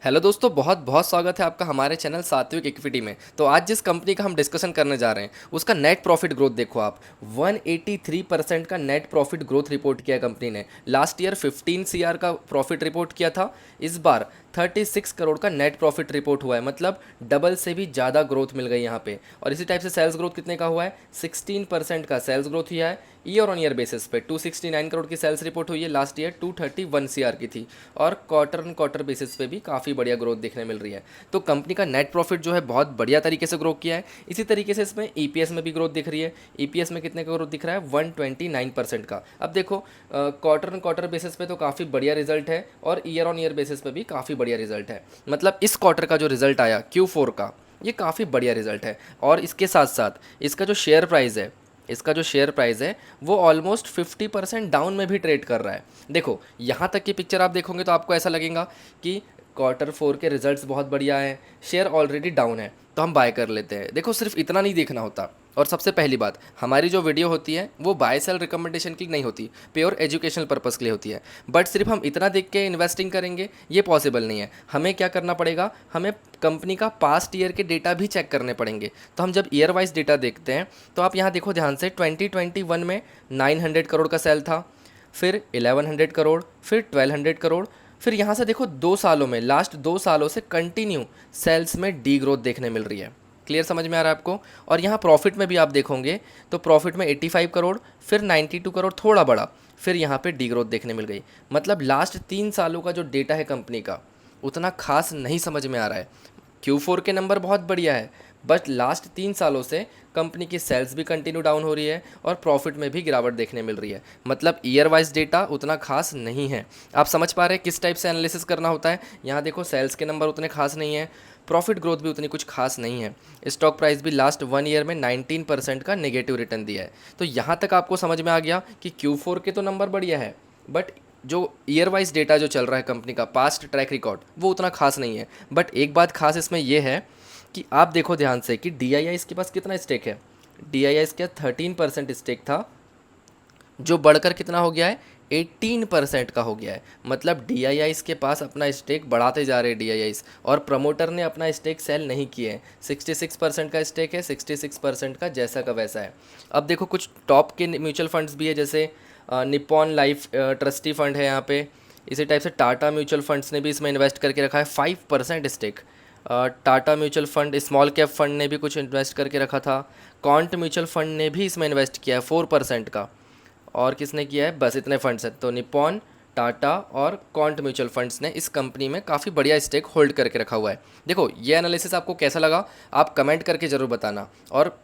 Hello दोस्तों, बहुत बहुत स्वागत है आपका हमारे चैनल सात्विक इक्विटी में। तो आज जिस कंपनी का हम डिस्कशन करने जा रहे हैं उसका नेट प्रॉफिट ग्रोथ देखो आप। 183% का नेट प्रॉफिट ग्रोथ रिपोर्ट किया कंपनी ने। लास्ट ईयर 15 सीआर का प्रॉफिट रिपोर्ट किया था, इस बार 36 करोड़ का नेट प्रॉफिट रिपोर्ट हुआ है। मतलब डबल से भी ज़्यादा ग्रोथ मिल गई यहाँ पे। और इसी टाइप से सेल्स ग्रोथ कितने का हुआ है? 16% का सेल्स ग्रोथ हुआ है ईयर ऑन ईयर बेसिस पे। 269 करोड़ की सेल्स रिपोर्ट हुई है, लास्ट ईयर 231 सीआर की थी। और क्वार्टर ऑन क्वार्टर बेसिस पे भी काफ़ी बढ़िया ग्रोथ देखने मिल रही है। तो कंपनी का नेट प्रॉफिट जो है बहुत बढ़िया तरीके से ग्रो किया है। इसी तरीके से इसमें ईपीएस में भी ग्रोथ दिख रही है। ईपीएस में कितने का ग्रोथ दिख रहा है? 129% का। अब देखो क्वार्टर ऑन क्वार्टर बेसिस पे तो काफ़ी बढ़िया रिजल्ट है और ईयर ऑन ईयर बेसिस पे भी काफ़ी बढ़िया रिजल्ट है। मतलब इस क्वार्टर का जो रिजल्ट आया Q4 का, ये काफ़ी बढ़िया रिजल्ट है। और इसके साथ साथ इसका जो शेयर प्राइस है वो ऑलमोस्ट 50% डाउन में भी ट्रेड कर रहा है। देखो यहाँ तक की पिक्चर आप देखोगे तो आपको ऐसा लगेगा कि Q4 के रिजल्ट्स बहुत बढ़िया हैं, शेयर ऑलरेडी डाउन है तो हम बाय कर लेते हैं। देखो सिर्फ इतना नहीं देखना होता। और सबसे पहली बात, हमारी जो वीडियो होती है वो बाय सेल रिकमेंडेशन के लिए नहीं होती, प्योर एजुकेशनल पर्पस के लिए होती है। बट सिर्फ हम इतना देख के इन्वेस्टिंग करेंगे ये पॉसिबल नहीं है। हमें क्या करना पड़ेगा? हमें कंपनी का पास्ट ईयर के डेटा भी चेक करने पड़ेंगे। तो हम जब ईयर वाइज डेटा देखते हैं तो आप यहाँ देखो ध्यान से, 2021 में 900 करोड़ का सेल था, फिर 1100 करोड़, फिर 1200 करोड़, फिर यहाँ से देखो 2 सालों में, लास्ट 2 सालों से कंटिन्यू सेल्स में डी ग्रोथ देखने मिल रही है। क्लियर समझ में आ रहा है आपको? और यहाँ प्रॉफिट में भी आप देखोगे तो प्रॉफिट में 85 करोड़, फिर 92 करोड़ थोड़ा बड़ा, फिर यहाँ पे डी ग्रोथ देखने मिल गई। मतलब लास्ट 3 सालों का जो डेटा है कंपनी का उतना खास नहीं समझ में आ रहा है। Q4 के नंबर बहुत बढ़िया है, बट लास्ट 3 सालों से कंपनी की सेल्स भी कंटिन्यू डाउन हो रही है और प्रॉफिट में भी गिरावट देखने मिल रही है। मतलब ईयर वाइज डेटा उतना खास नहीं है। आप समझ पा रहे हैं किस टाइप से एनालिसिस करना होता है? यहाँ देखो सेल्स के नंबर उतने खास नहीं है, प्रॉफिट ग्रोथ भी उतनी कुछ खास नहीं है। स्टॉक प्राइस भी लास्ट 1 ईयर में 19% का नेगेटिव रिटर्न दिया है। तो यहाँ तक आपको समझ में आ गया कि Q4 के तो नंबर बढ़िया है, बट जो ईयर वाइज डेटा जो चल रहा है कंपनी का, पास्ट ट्रैक रिकॉर्ड, वो उतना खास नहीं है। बट एक बात खास इसमें यह है कि आप देखो ध्यान से कि DII इसके पास कितना स्टेक है। DII इसके 13% स्टेक था, जो बढ़कर कितना हो गया है? 18% का हो गया है। मतलब DII के पास अपना स्टेक बढ़ाते जा रहे हैं DII, और प्रमोटर ने अपना स्टेक सेल नहीं किए हैं। 66% का स्टेक है, 66% का जैसा का वैसा है। अब देखो कुछ टॉप के म्यूचुअल फंड्स भी है, जैसे निप्पॉन लाइफ ट्रस्टी फंड है यहाँ पे। इसी टाइप से टाटा म्यूचुअल फंड्स ने भी इसमें इन्वेस्ट करके रखा है 5% stake. Tata mutual fund small cap fund ने भी कुछ इन्वेस्ट करके रखा था। कॉन्ट म्यूचुअल फंड ने भी इसमें इन्वेस्ट किया है 4% का। और किसने किया है? बस इतने फंड्स हैं। तो निप्पॉन, टाटा और कॉन्ट म्यूचुअल फंड्स ने इस कंपनी में काफ़ी बढ़िया स्टेक होल्ड करके रखा हुआ है। देखो ये एनालिसिस आपको कैसा लगा आप कमेंट करके ज़रूर बताना। और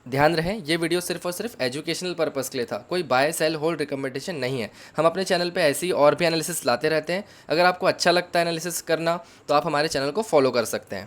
ध्यान रहे ये वीडियो सिर्फ और सिर्फ एजुकेशनल पर्पस के लिए था, कोई बाय सेल होल्ड रिकमेंडेशन नहीं है। हम अपने चैनल पे ऐसी और भी एनालिसिस लाते रहते हैं। अगर आपको अच्छा लगता है एनालिसिस करना तो आप हमारे चैनल को फॉलो कर सकते हैं।